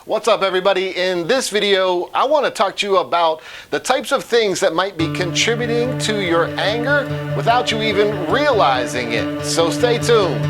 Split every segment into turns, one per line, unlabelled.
What's up, everybody? In this video, I want to talk to you about the types of things that might be contributing to your anger without you even realizing it. So stay tuned.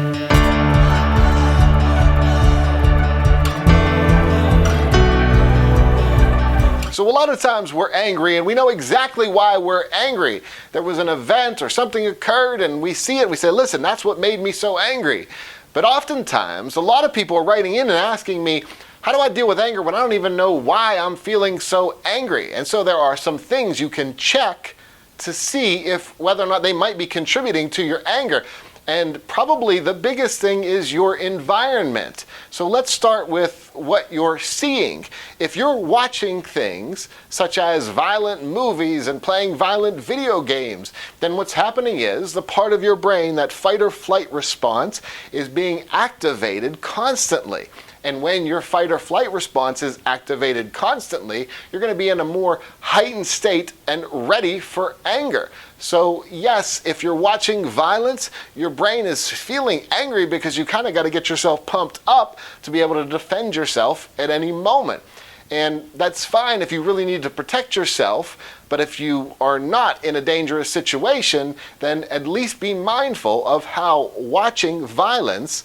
So a lot of times we're angry and we know exactly why we're angry. There was an event or something occurred and we see it, we say, listen, that's what made me so angry. But oftentimes, a lot of people are writing in and asking me, how do I deal with anger when I don't even know why I'm feeling so angry? And so there are some things you can check to see if whether or not they might be contributing to your anger. And probably the biggest thing is your environment. So let's start with what you're seeing. If you're watching things such as violent movies and playing violent video games, then what's happening is the part of your brain, that fight or flight response, is being activated constantly. And when your fight or flight response is activated constantly, you're going to be in a more heightened state and ready for anger. So yes, if you're watching violence, your brain is feeling angry because you kind of got to get yourself pumped up to be able to defend yourself at any moment. And that's fine if you really need to protect yourself, but if you are not in a dangerous situation, then at least be mindful of how watching violence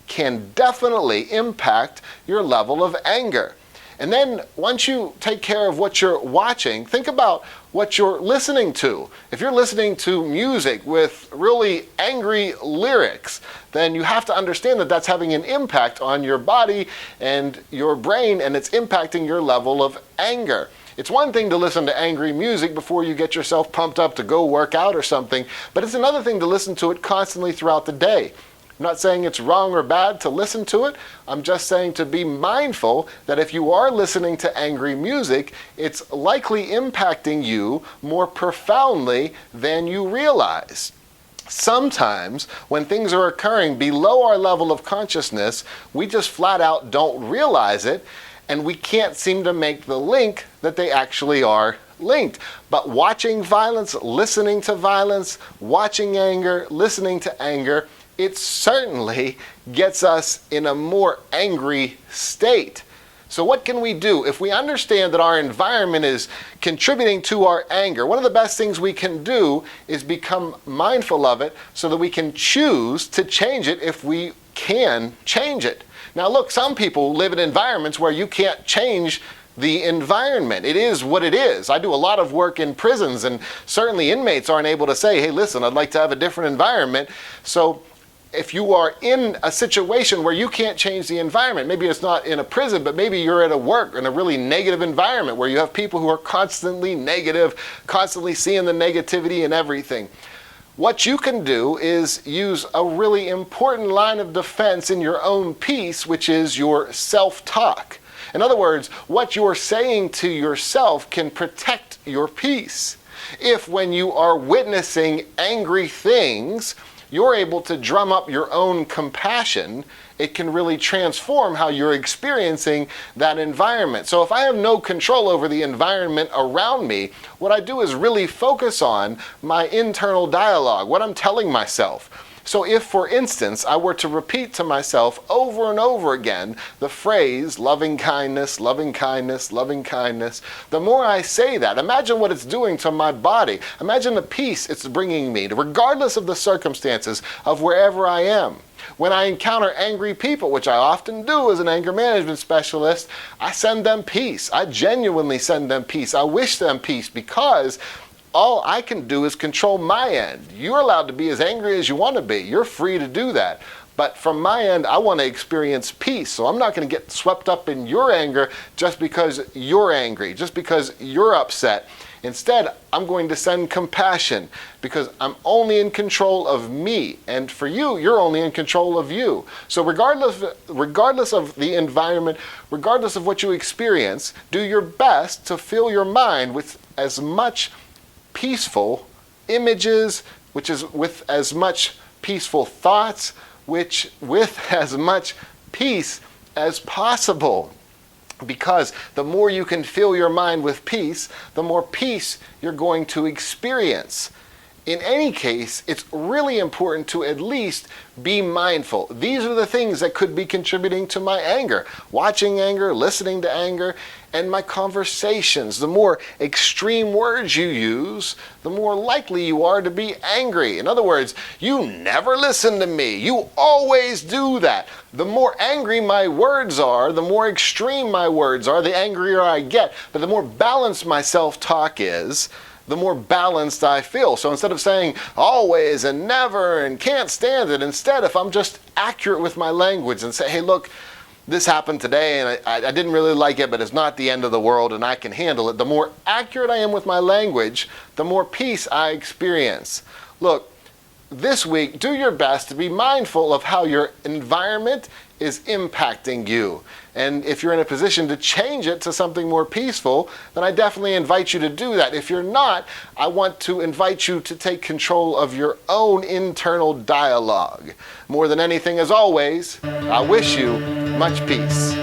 can definitely impact your level of anger. And then once you take care of what you're watching, think about what you're listening to. If you're listening to music with really angry lyrics, then you have to understand that that's having an impact on your body and your brain, and it's impacting your level of anger. It's one thing to listen to angry music before you get yourself pumped up to go work out or something, but it's another thing to listen to it constantly throughout the day. I'm not saying it's wrong or bad to listen to it. I'm just saying to be mindful that if you are listening to angry music, it's likely impacting you more profoundly than you realize. Sometimes when things are occurring below our level of consciousness, we just flat out don't realize it, and we can't seem to make the link that they actually are linked. But watching violence, listening to violence, watching anger, listening to anger, it certainly gets us in a more angry state. So what can we do? If we understand that our environment is contributing to our anger, one of the best things we can do is become mindful of it so that we can choose to change it if we can change it. Now look, some people live in environments where you can't change the environment. It is what it is. I do a lot of work in prisons, and certainly inmates aren't able to say, hey, listen, I'd like to have a different environment. So if you are in a situation where you can't change the environment, maybe it's not in a prison, but maybe you're at a work in a really negative environment where you have people who are constantly negative, constantly seeing the negativity in everything. What you can do is use a really important line of defense in your own peace, which is your self-talk. In other words, what you're saying to yourself can protect your peace. If when you are witnessing angry things, you're able to drum up your own compassion, it can really transform how you're experiencing that environment. So if I have no control over the environment around me, what I do is really focus on my internal dialogue, what I'm telling myself. So if, for instance, I were to repeat to myself over and over again the phrase, loving kindness, loving kindness, loving kindness, the more I say that, imagine what it's doing to my body. Imagine the peace it's bringing me, regardless of the circumstances of wherever I am. When I encounter angry people, which I often do as an anger management specialist, I send them peace. I genuinely send them peace. I wish them peace, because all I can do is control my end. You're allowed to be as angry as you want to be. You're free to do that. But from my end, I want to experience peace. So I'm not going to get swept up in your anger just because you're angry, just because you're upset. Instead, I'm going to send compassion because I'm only in control of me. And for you, you're only in control of you. So regardless of the environment, regardless of what you experience, do your best to fill your mind with as much peaceful images, which is with as much peaceful thoughts, which with as much peace as possible. Because the more you can fill your mind with peace, the more peace you're going to experience. In any case, it's really important to at least be mindful. These are the things that could be contributing to my anger. Watching anger, listening to anger, and my conversations. The more extreme words you use, the more likely you are to be angry. In other words, you never listen to me. You always do that. The more angry my words are, the more extreme my words are, the angrier I get. But the more balanced my self-talk is, the more balanced I feel. So instead of saying always and never and can't stand it, instead, if I'm just accurate with my language and say, hey, look, this happened today and I didn't really like it, but it's not the end of the world and I can handle it. The more accurate I am with my language, the more peace I experience. Look, this week, do your best to be mindful of how your environment is impacting you. And if you're in a position to change it to something more peaceful, then I definitely invite you to do that. If you're not, I want to invite you to take control of your own internal dialogue. More than anything, as always, I wish you much peace.